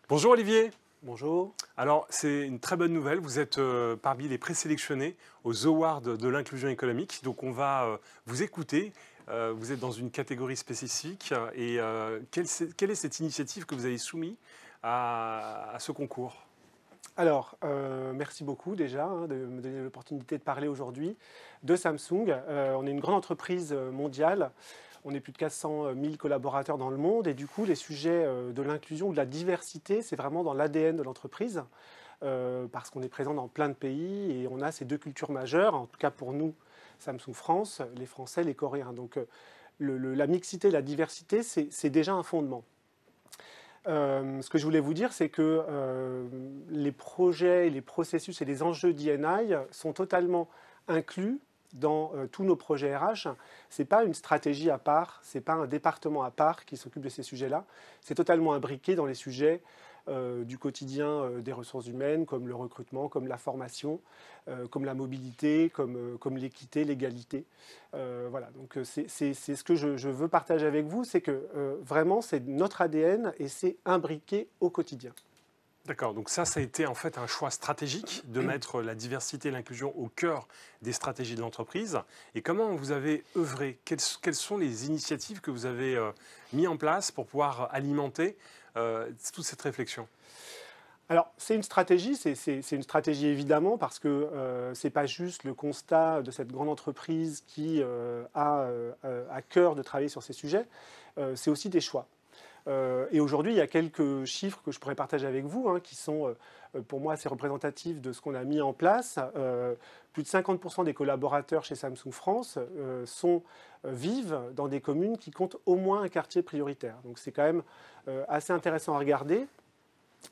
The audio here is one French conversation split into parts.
Bonjour Olivier. Bonjour. Alors c'est une très bonne nouvelle, vous êtes parmi les présélectionnés aux Awards de l'inclusion économique. Donc on va vous écouter. Vous êtes dans une catégorie spécifique et quelle est cette initiative que vous avez soumise à ce concours? Alors, merci beaucoup déjà de me donner l'opportunité de parler aujourd'hui de Samsung. On est une grande entreprise mondiale. On est plus de 400 000 collaborateurs dans le monde et du coup, les sujets de l'inclusion ou de la diversité, c'est vraiment dans l'ADN de l'entreprise parce qu'on est présent dans plein de pays et on a ces deux cultures majeures, en tout cas pour nous, Samsung France, les Français, les Coréens. Donc, la mixité, la diversité, c'est déjà un fondement. Ce que je voulais vous dire, c'est que les projets, les processus et les enjeux d'INI sont totalement inclus dans tous nos projets RH. Ce n'est pas une stratégie à part, ce n'est pas un département à part qui s'occupe de ces sujets-là. C'est totalement imbriqué dans les sujets du quotidien des ressources humaines, comme le recrutement, comme la formation, comme la mobilité, comme l'équité, l'égalité. Voilà, donc c'est ce que je veux partager avec vous, c'est que vraiment c'est notre ADN et c'est imbriqué au quotidien. D'accord, donc ça a été en fait un choix stratégique de mettre la diversité et l'inclusion au cœur des stratégies de l'entreprise. Et comment vous avez œuvré? Quelles sont les initiatives que vous avez mis en place pour pouvoir alimenter toute cette réflexion? Alors, c'est une stratégie, c'est une stratégie évidemment parce que ce n'est pas juste le constat de cette grande entreprise qui a à cœur de travailler sur ces sujets, c'est aussi des choix. Et aujourd'hui, il y a quelques chiffres que je pourrais partager avec vous, hein, qui sont pour moi assez représentatifs de ce qu'on a mis en place. Plus de 50% des collaborateurs chez Samsung France vivent dans des communes qui comptent au moins un quartier prioritaire. Donc c'est quand même assez intéressant à regarder.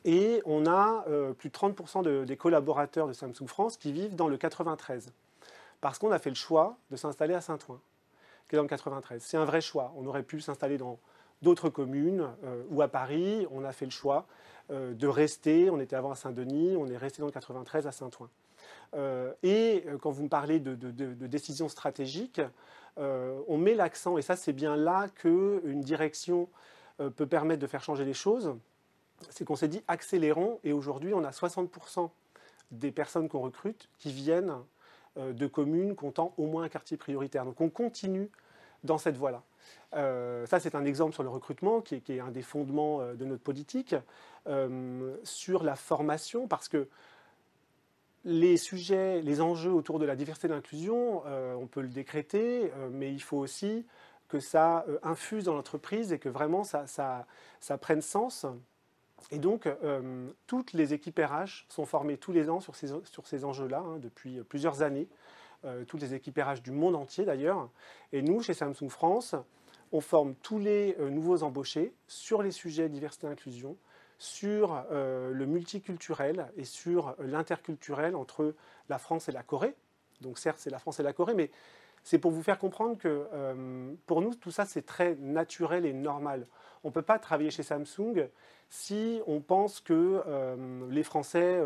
Et on a plus de 30% des collaborateurs de Samsung France qui vivent dans le 93. Parce qu'on a fait le choix de s'installer à Saint-Ouen, qui est dans le 93. C'est un vrai choix. On aurait pu s'installer dans d'autres communes ou à Paris. On a fait le choix de rester. On était avant à Saint-Denis. On est resté dans le 93 à Saint-Ouen. Quand vous me parlez de décisions stratégiques, on met l'accent, et ça c'est bien là qu'une direction peut permettre de faire changer les choses, c'est qu'on s'est dit accélérons, et aujourd'hui on a 60% des personnes qu'on recrute qui viennent de communes comptant au moins un quartier prioritaire. Donc on continue dans cette voie-là. Ça, c'est un exemple sur le recrutement qui est un des fondements de notre politique. Sur la formation, parce que les sujets, les enjeux autour de la diversité et de l'inclusion, on peut le décréter, mais il faut aussi que ça infuse dans l'entreprise et que vraiment ça prenne sens. Et donc, toutes les équipes RH sont formées tous les ans sur ces enjeux-là, hein, depuis plusieurs années. Toutes les équipes RH du monde entier d'ailleurs. Et nous, chez Samsung France, on forme tous les nouveaux embauchés sur les sujets diversité et inclusion, sur le multiculturel et sur l'interculturel entre la France et la Corée. Donc certes, c'est la France et la Corée, mais c'est pour vous faire comprendre que pour nous, tout ça, c'est très naturel et normal. On ne peut pas travailler chez Samsung si on pense que les Français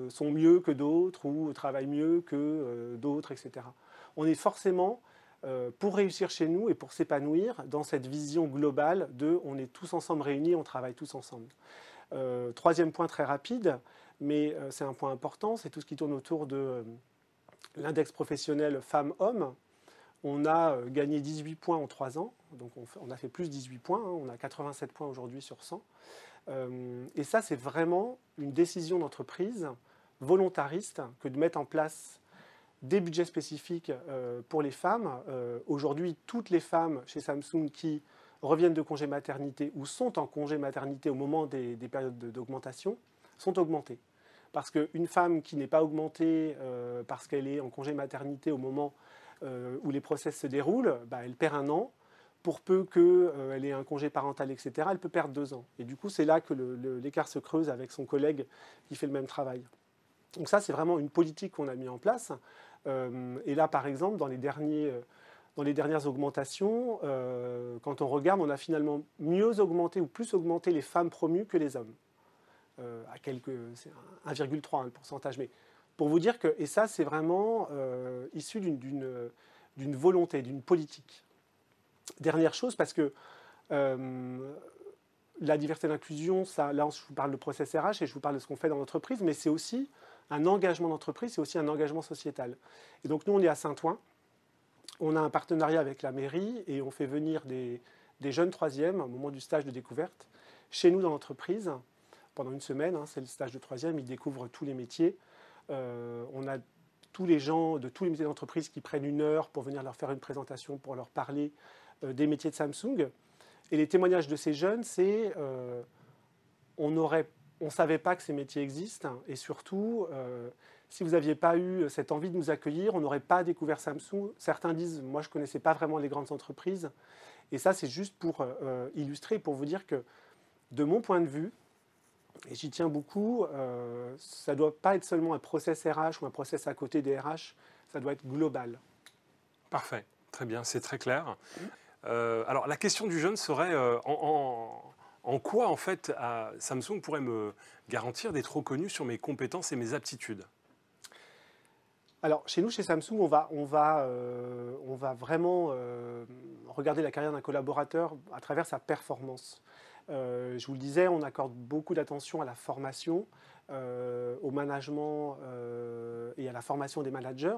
sont mieux que d'autres ou travaillent mieux que d'autres, etc. On est forcément, pour réussir chez nous et pour s'épanouir, dans cette vision globale de on est tous ensemble réunis, on travaille tous ensemble. Troisième point très rapide, mais c'est un point important, c'est tout ce qui tourne autour de l'index professionnel femmes-hommes. On a gagné 18 points en 3 ans, donc on a fait plus 18 points, hein, on a 87 points aujourd'hui sur 100. Et ça, c'est vraiment une décision d'entreprise volontariste que de mettre en place des budgets spécifiques pour les femmes. Aujourd'hui, toutes les femmes chez Samsung qui reviennent de congé maternité ou sont en congé maternité au moment des périodes d'augmentation sont augmentées. Parce qu'une femme qui n'est pas augmentée parce qu'elle est en congé maternité au moment où les process se déroulent, elle perd un an. Pour peu qu'elle ait un congé parental, etc., elle peut perdre 2 ans. Et du coup, c'est là que l'écart se creuse avec son collègue qui fait le même travail. Donc ça, c'est vraiment une politique qu'on a mis en place. Et là, par exemple, dans les dernières augmentations, quand on regarde, on a finalement mieux augmenté ou plus augmenté les femmes promues que les hommes. C'est 1,3 le pourcentage. Mais pour vous dire que, et ça, c'est vraiment issu d'une volonté, d'une politique. Dernière chose, parce que la diversité et l'inclusion, là, je vous parle de process RH et je vous parle de ce qu'on fait dans l'entreprise, mais c'est aussi un engagement d'entreprise, c'est aussi un engagement sociétal. Et donc, nous, on est à Saint-Ouen. On a un partenariat avec la mairie et on fait venir des jeunes troisièmes au moment du stage de découverte chez nous dans l'entreprise pendant une semaine. C'est le stage de troisième, ils découvrent tous les métiers. On a tous les gens de tous les métiers d'entreprise qui prennent 1 heure pour venir leur faire une présentation, pour leur parler des métiers de Samsung. Et les témoignages de ces jeunes, c'est on ne savait pas que ces métiers existent et surtout, si vous n'aviez pas eu cette envie de nous accueillir, on n'aurait pas découvert Samsung. Certains disent, moi je ne connaissais pas vraiment les grandes entreprises. Et ça, c'est juste pour illustrer, pour vous dire que de mon point de vue, et j'y tiens beaucoup, ça ne doit pas être seulement un process RH ou un process à côté des RH, ça doit être global. Parfait, très bien, c'est très clair. Alors la question du jeune serait en quoi en fait Samsung pourrait me garantir d'être reconnu sur mes compétences et mes aptitudes? Alors chez nous, chez Samsung, on va vraiment regarder la carrière d'un collaborateur à travers sa performance. Je vous le disais, on accorde beaucoup d'attention à la formation, au management et à la formation des managers.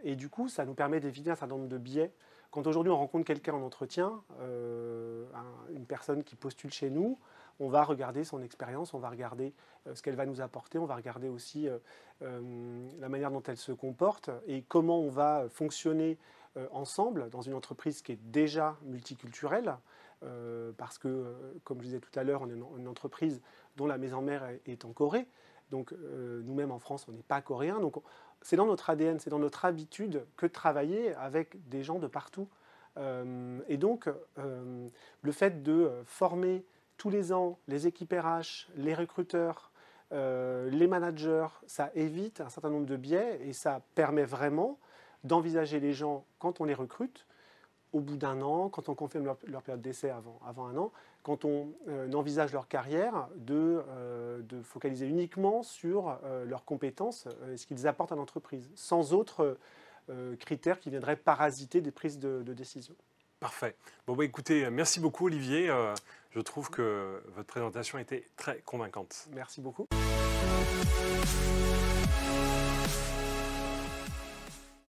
Et du coup, ça nous permet d'éviter un certain nombre de biais. Quand aujourd'hui on rencontre quelqu'un en entretien, une personne qui postule chez nous, on va regarder son expérience, on va regarder ce qu'elle va nous apporter, on va regarder aussi la manière dont elle se comporte et comment on va fonctionner ensemble dans une entreprise qui est déjà multiculturelle. Parce que, comme je disais tout à l'heure, on est une entreprise dont la maison mère est en Corée. Donc, nous-mêmes en France, on n'est pas coréens. Donc, c'est dans notre ADN, c'est dans notre habitude que de travailler avec des gens de partout. Et donc, le fait de former tous les ans les équipes RH, les recruteurs, les managers, ça évite un certain nombre de biais et ça permet vraiment d'envisager les gens quand on les recrute au bout d'1 an, quand on confirme leur période d'essai avant 1 an, quand on envisage leur carrière, de focaliser uniquement sur leurs compétences et ce qu'ils apportent à l'entreprise, sans autres critères qui viendraient parasiter des prises de décision. Parfait. Bon, bah, écoutez, merci beaucoup Olivier. Je trouve que votre présentation était très convaincante. Merci beaucoup.